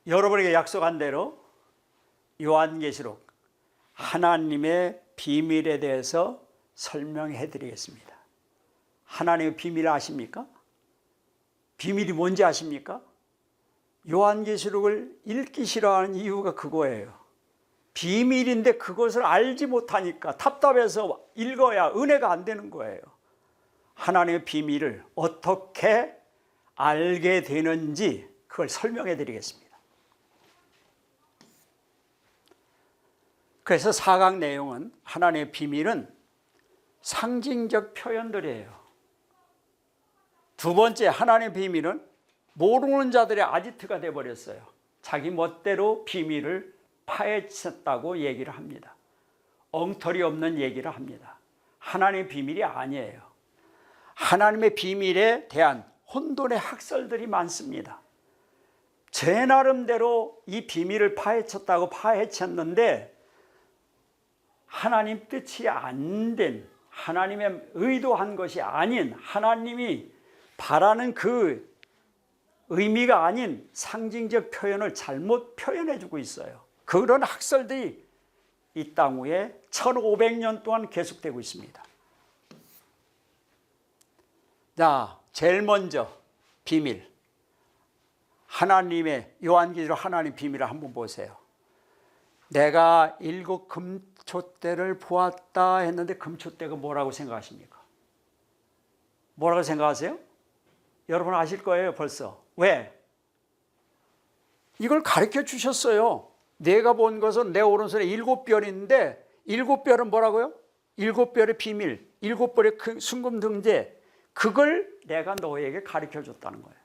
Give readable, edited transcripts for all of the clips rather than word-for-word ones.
여러분에게 약속한 대로 요한계시록 하나님의 비밀에 대해서 설명해 드리겠습니다. 하나님의 비밀 아십니까? 비밀이 뭔지 아십니까? 요한계시록을 읽기 싫어하는 이유가 그거예요. 비밀인데 그것을 알지 못하니까 답답해서 읽어야 은혜가 안 되는 거예요. 하나님의 비밀을 어떻게 알게 되는지 그걸 설명해 드리겠습니다. 그래서 4강 내용은 하나님의 비밀은 상징적 표현들이에요. 두 번째, 하나님의 비밀은 모르는 자들의 아지트가 되어버렸어요. 자기 멋대로 비밀을 파헤쳤다고 얘기를 합니다. 엉터리 없는 얘기를 합니다. 하나님의 비밀이 아니에요. 하나님의 비밀에 대한 혼돈의 학설들이 많습니다. 제 나름대로 이 비밀을 파헤쳤다고 파헤쳤는데 하나님 뜻이 안 된, 하나님의 의도한 것이 아닌, 하나님이 바라는 그 의미가 아닌 상징적 표현을 잘못 표현해주고 있어요. 그런 학설들이 이 땅 위에 1500년 동안 계속되고 있습니다. 자, 제일 먼저 비밀. 하나님의 요한계시록 하나님 비밀을 한번 보세요. 내가 7 금초대를 보았다 했는데 금초대가 뭐라고 생각하십니까? 뭐라고 생각하세요? 여러분 아실 거예요 벌써. 왜? 이걸 가르쳐 주셨어요. 내가 본 것은 내 오른손에 7별인데 7별은 뭐라고요? 7별의 비밀, 7별의 순금등재, 그걸 내가 너에게 가르쳐 줬다는 거예요.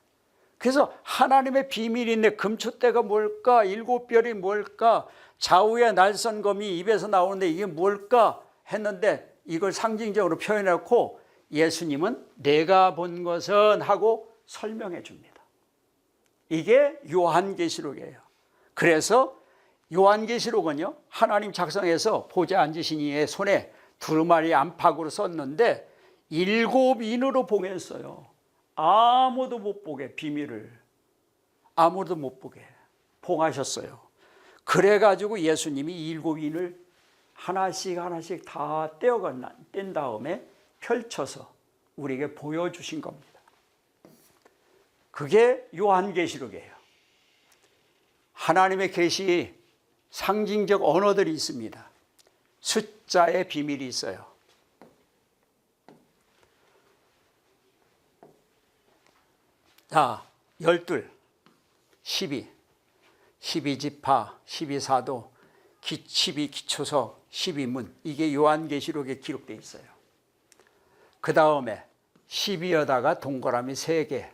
그래서 하나님의 비밀인데 금초대가 뭘까? 7별이 뭘까? 좌우의 날선검이 입에서 나오는데 이게 뭘까? 했는데 이걸 상징적으로 표현해놓고 예수님은 내가 본 것은 하고 설명해 줍니다. 이게 요한계시록이에요. 그래서 요한계시록은요, 하나님 작성해서 보좌에 앉으신 이의 손에 두루마리 안팎으로 썼는데 7인으로 봉했어요. 아무도 못 보게, 비밀을 아무도 못 보게 봉하셨어요. 그래가지고 예수님이 7인을 하나씩 하나씩 다 뗀 다음에 펼쳐서 우리에게 보여주신 겁니다. 그게 요한계시록이에요. 하나님의 계시 상징적 언어들이 있습니다. 숫자의 비밀이 있어요. 자, 12, 12, 12지파, 12사도, 12기초석, 12문, 이게 요한계시록에 기록되어 있어요. 그 다음에 12여다가 동그라미 3개,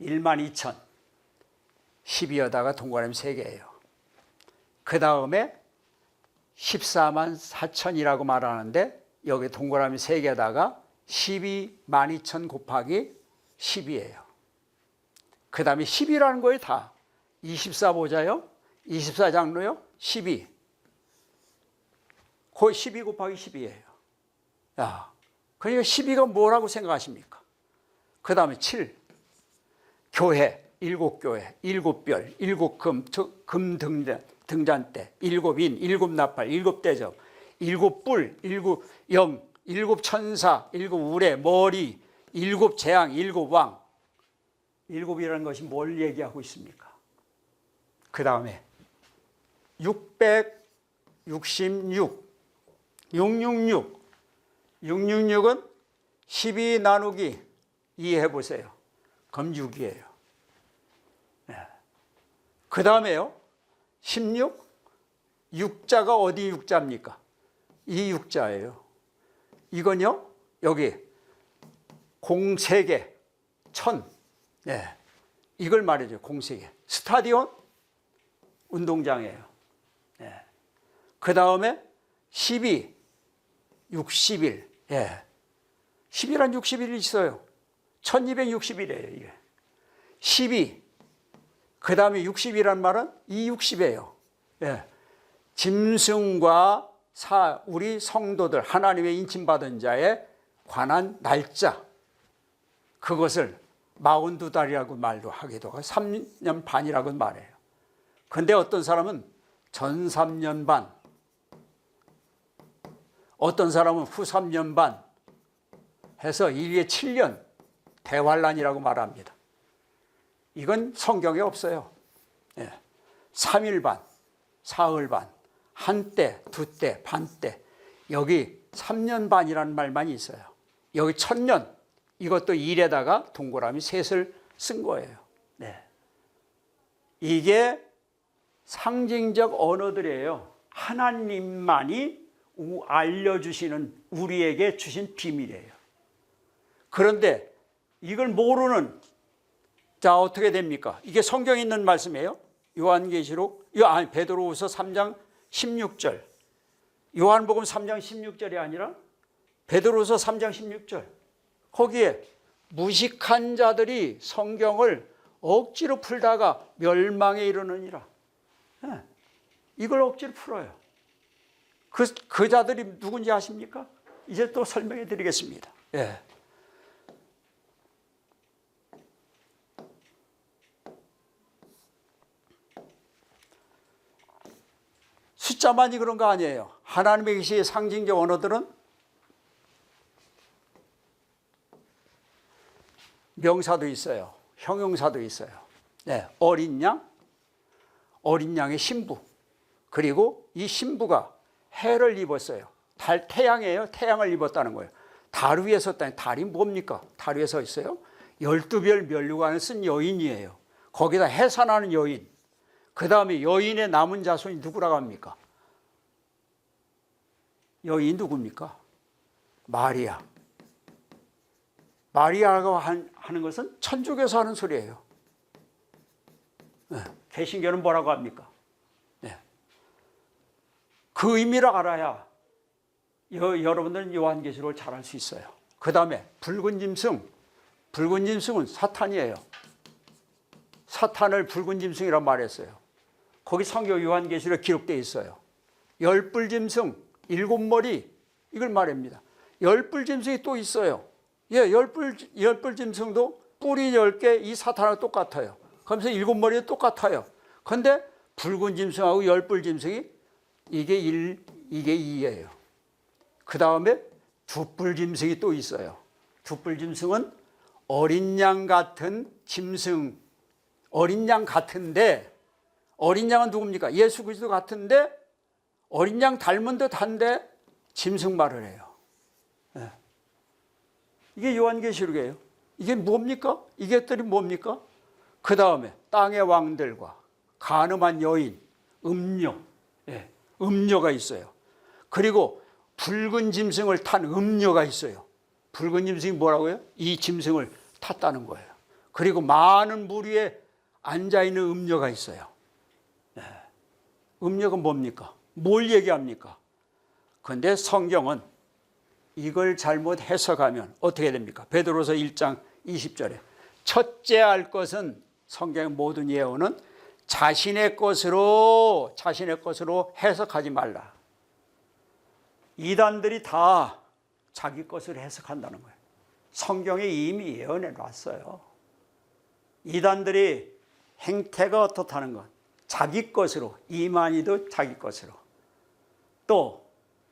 12,000, 12여다가 동그라미 3개예요. 그 다음에 144,000이라고 말하는데 여기 동그라미 3개에다가 122,000 곱하기 10이에요. 그 다음에 10이라는 거에 다 24보자요, 24장로요, 12. 그 12 곱하기 10이에요. 야, 그러니까 12가 뭐라고 생각하십니까? 그 다음에 7. 교회, 7교회, 7별, 7금 등잔대, 7인, 7나팔, 7대접, 7뿔, 7영, 7천사, 7우레, 머리, 7재앙, 7왕. 7이라는 것이 뭘 얘기하고 있습니까? 그 다음에 666, 666. 666은 12 나누기 2 해보세요. 그럼 6이에요. 네. 그 다음에요, 16, 6자가 어디 6자입니까? 이 6자예요. 이건요, 여기 공세계, 1000. 네. 이걸 말해줘요. 공세계. 스타디온, 운동장이에요. 네. 그 다음에 12, 60일. 예. 10이란 60일이 있어요. 1260일이에요, 이게. 12. 그 다음에 60이란 말은 이 60이에요. 예. 짐승과 우리 성도들, 하나님의 인침받은 자에 관한 날짜. 그것을 42달이라고 말도 하기도 하고 3년 반이라고 말해요. 근데 어떤 사람은 전 3년 반, 어떤 사람은 후 3년 반 해서 이게 7년 대환란이라고 말합니다. 이건 성경에 없어요. 3일 반, 사흘 반, 한때, 두때, 반때, 여기 3년 반이라는 말만 있어요. 여기 1000년, 이것도 1에다가 동그라미 셋을 쓴 거예요. 이게 상징적 언어들이에요. 하나님만이 알려주시는, 우리에게 주신 비밀이에요. 그런데 이걸 모르는, 자, 어떻게 됩니까? 이게 성경에 있는 말씀이에요. 요한계시록, 베드로후서 3장 16절. 요한복음 3장 16절이 아니라 베드로후서 3장 16절. 거기에 무식한 자들이 성경을 억지로 풀다가 멸망에 이르느니라. 이걸 억지로 풀어요. 그 자들이 누군지 아십니까? 이제 또 설명해 드리겠습니다. 숫자만이 그런 거 아니에요. 하나님의 계시의 상징적 언어들은 명사도 있어요. 형용사도 있어요. 어린 양, 어린 양의 신부. 그리고 이 신부가 해를 입었어요. 태양이에요. 태양을 입었다는 거예요. 달 위에 섰다니, 달이 뭡니까? 달 위에 서 있어요. 12별 면류관을 쓴 여인이에요. 거기다 해산하는 여인. 그 다음에 여인의 남은 자손이 누구라고 합니까? 여인 누굽니까? 마리아. 마리아라고 하는 것은 천주교에서 하는 소리예요. 개신교는 뭐라고 합니까? 그 의미를 알아야 여러분들은 요한계시록을 잘 알 수 있어요. 그 다음에 붉은 짐승. 붉은 짐승은 사탄이에요. 사탄을 붉은 짐승이라고 말했어요. 거기 성경 요한계시록에 기록되어 있어요. 열불짐승, 7머리, 이걸 말합니다. 열불짐승이 또 있어요. 열불짐승도 뿔이 10개, 이 사탄하고 똑같아요. 그러면서 7머리도 똑같아요. 그런데 붉은 짐승하고 열불짐승이 이게 1, 이게 2예요. 그 다음에 두뿔짐승이 또 있어요. 두뿔짐승은 어린 양 같은 짐승, 어린 양 같은데, 어린 양은 누굽니까? 예수 그리스도 같은데 어린 양 닮은 듯한데 짐승 말을 해요. 이게 요한계시록이에요. 이게 뭡니까? 이게들이 뭡니까? 그 다음에 땅의 왕들과 간음한 여인, 음녀, 음녀가 있어요. 그리고 붉은 짐승을 탄 음녀가 있어요. 붉은 짐승이 뭐라고요? 이 짐승을 탔다는 거예요. 그리고 많은 물 위에 앉아있는 음녀가 있어요. 음녀가 뭡니까? 뭘 얘기합니까? 그런데 성경은 이걸 잘못 해석하면 어떻게 됩니까? 베드로서 1장 20절에 첫째 알 것은, 성경의 모든 예언은 자신의 것으로 해석하지 말라. 이단들이 다 자기 것으로 해석한다는 거예요. 성경에 이미 예언해 놨어요. 이단들이 행태가 어떻다는 것, 자기 것으로, 이만희도 자기 것으로, 또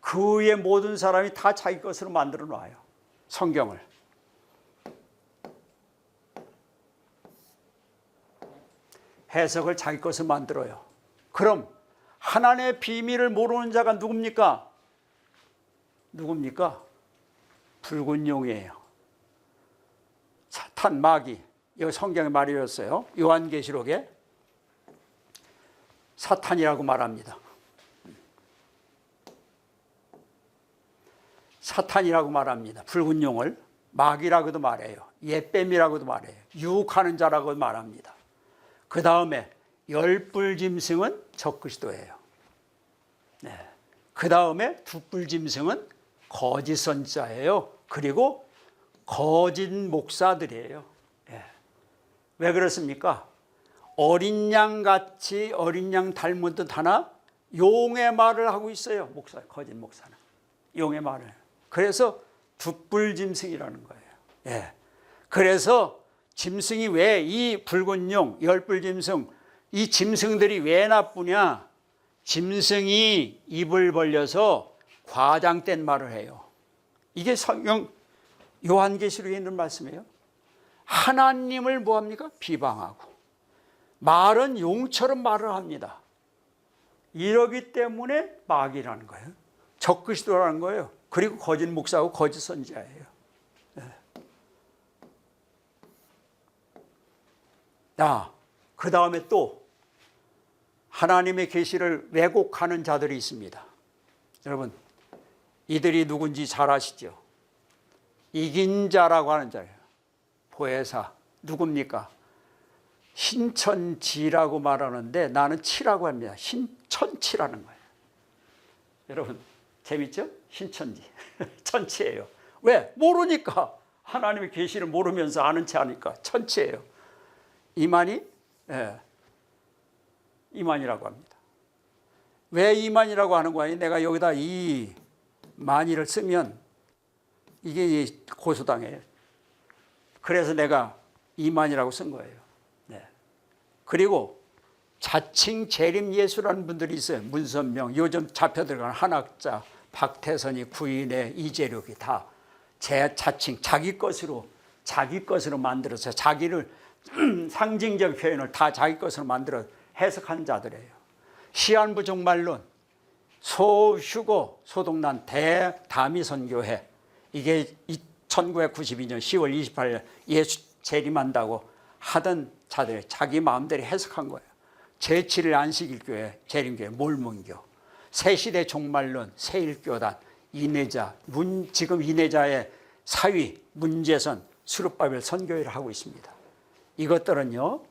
그 위에 모든 사람이 다 자기 것으로 만들어 놔요. 성경을. 해석을 자기 것으로 만들어요. 그럼 하나님의 비밀을 모르는 자가 누굽니까? 누굽니까? 붉은 용이에요. 사탄, 마귀. 여기 성경에 말이었어요. 요한계시록에 사탄이라고 말합니다. 사탄이라고 말합니다. 붉은 용을 마귀라고도 말해요. 옛뱀이라고도 말해요. 유혹하는 자라고 말합니다. 그 다음에 열불짐승은 적그리스도예요. 그 다음에 두뿔짐승은 거짓 선지자예요. 그리고 거짓 목사들이에요. 왜 그렇습니까? 어린 양같이 어린 양 닮은 듯 하나 용의 말을 하고 있어요. 목사, 거짓 목사는 용의 말을. 그래서 두뿔짐승이라는 거예요. 그래서 짐승이 왜 이 붉은 용, 열불짐승, 이 짐승들이 왜 나쁘냐? 짐승이 입을 벌려서 과장된 말을 해요. 이게 성경 요한계시록에 있는 말씀이에요. 하나님을 뭐합니까? 비방하고 말은 용처럼 말을 합니다. 이러기 때문에 마귀라는 거예요. 적그리스도라는 거예요. 그리고 거짓 목사하고 거짓 선지자예요. 그 다음에 또 하나님의 계시를 왜곡하는 자들이 있습니다. 여러분, 이들이 누군지 잘 아시죠? 이긴 자라고 하는 자예요. 보혜사 누굽니까? 신천지라고 말하는데 나는 치라고 합니다. 신천치라는 거예요. 여러분 재밌죠? 신천지 천치예요. 왜? 모르니까. 하나님의 계시를 모르면서 아는 체 하니까 천치예요. 이만희? 예. 이만희라고 합니다. 왜 이만희라고 하는 거야? 내가 여기다 이 만희를 쓰면 이게 고소당해요. 그래서 내가 이만희라고 쓴 거예요. 네. 그리고 자칭 재림예수라는 분들이 있어요. 문선명, 요즘 잡혀 들어가는 한학자, 박태선이, 구인의, 이재력이 다 자칭 자기 것으로 만들어서 자기를 상징적 표현을 다 자기 것으로 만들어 해석한 자들이에요. 시한부 종말론, 소휴고 소동난 대다미선교회, 이게 1992년 10월 28일 예수 재림한다고 하던 자들 자기 마음대로 해석한 거예요. 제7일 안식일교회, 재림교회, 몰문교, 새시대 종말론, 새일교단, 이내자, 지금 이내자의 사위 문재선, 수르바벨 선교회를 하고 있습니다. 이것들은요,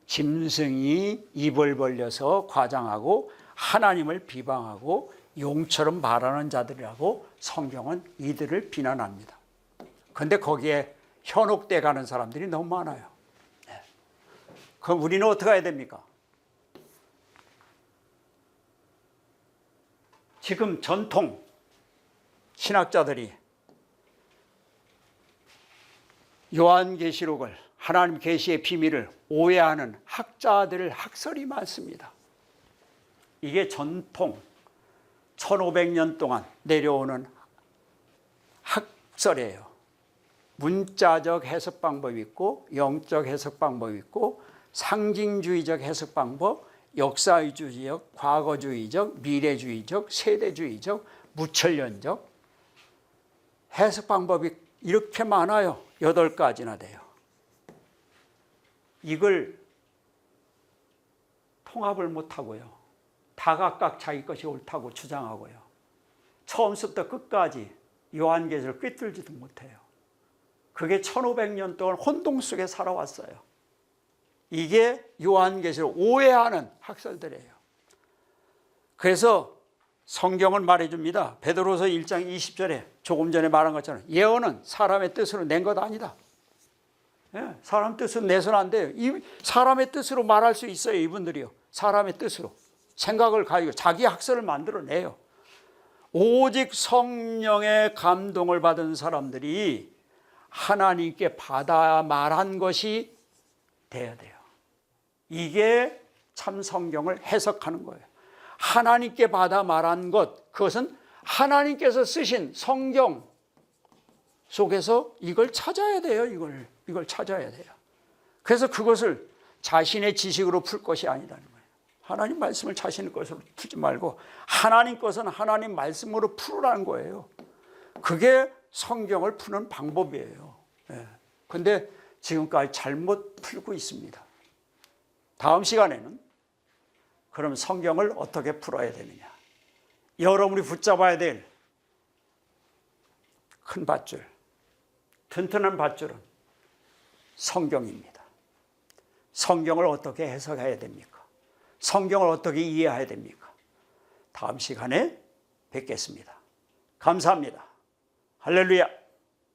짐승이 입을 벌려서 과장하고 하나님을 비방하고 용처럼 말하는 자들이라고 성경은 이들을 비난합니다. 그런데 거기에 현혹돼 가는 사람들이 너무 많아요. 네. 그럼 우리는 어떻게 해야 됩니까? 지금 전통 신학자들이 요한계시록을, 하나님 계시의 비밀을 오해하는 학자들 학설이 많습니다. 이게 전통 1500년 동안 내려오는 학설이에요. 문자적 해석 방법이 있고 영적 해석 방법이 있고 상징주의적 해석 방법, 역사주의적, 과거주의적, 미래주의적, 세대주의적, 무천년적 해석 방법이 이렇게 많아요. 8가지나 돼요. 이걸 통합을 못하고요. 다 각각 자기 것이 옳다고 주장하고요. 처음부터 끝까지 요한계시를 꿰뚫지도 못해요. 그게 1500년 동안 혼동 속에 살아왔어요. 이게 요한계시를 오해하는 학설들이에요. 그래서 성경은 말해줍니다. 베드로서 1장 20절에 조금 전에 말한 것처럼 예언은 사람의 뜻으로 낸 것 아니다. 사람 뜻으로 내서는 안 돼요. 사람의 뜻으로 말할 수 있어요. 이분들이요. 사람의 뜻으로 생각을 가지고 자기 학설을 만들어내요. 오직 성령의 감동을 받은 사람들이 하나님께 받아 말한 것이 돼야 돼요. 이게 참 성경을 해석하는 거예요. 하나님께 받아 말한 것, 그것은 하나님께서 쓰신 성경 속에서 이걸 찾아야 돼요. 이걸 찾아야 돼요. 그래서 그것을 자신의 지식으로 풀 것이 아니라는 거예요. 하나님 말씀을 자신의 것으로 풀지 말고 하나님 것은 하나님 말씀으로 풀으라는 거예요. 그게 성경을 푸는 방법이에요. 그런데 지금까지 잘못 풀고 있습니다. 다음 시간에는 그럼 성경을 어떻게 풀어야 되느냐, 여러분이 붙잡아야 될 큰 밧줄, 튼튼한 밧줄은 성경입니다. 성경을 어떻게 해석해야 됩니까? 성경을 어떻게 이해해야 됩니까? 다음 시간에 뵙겠습니다. 감사합니다. 할렐루야.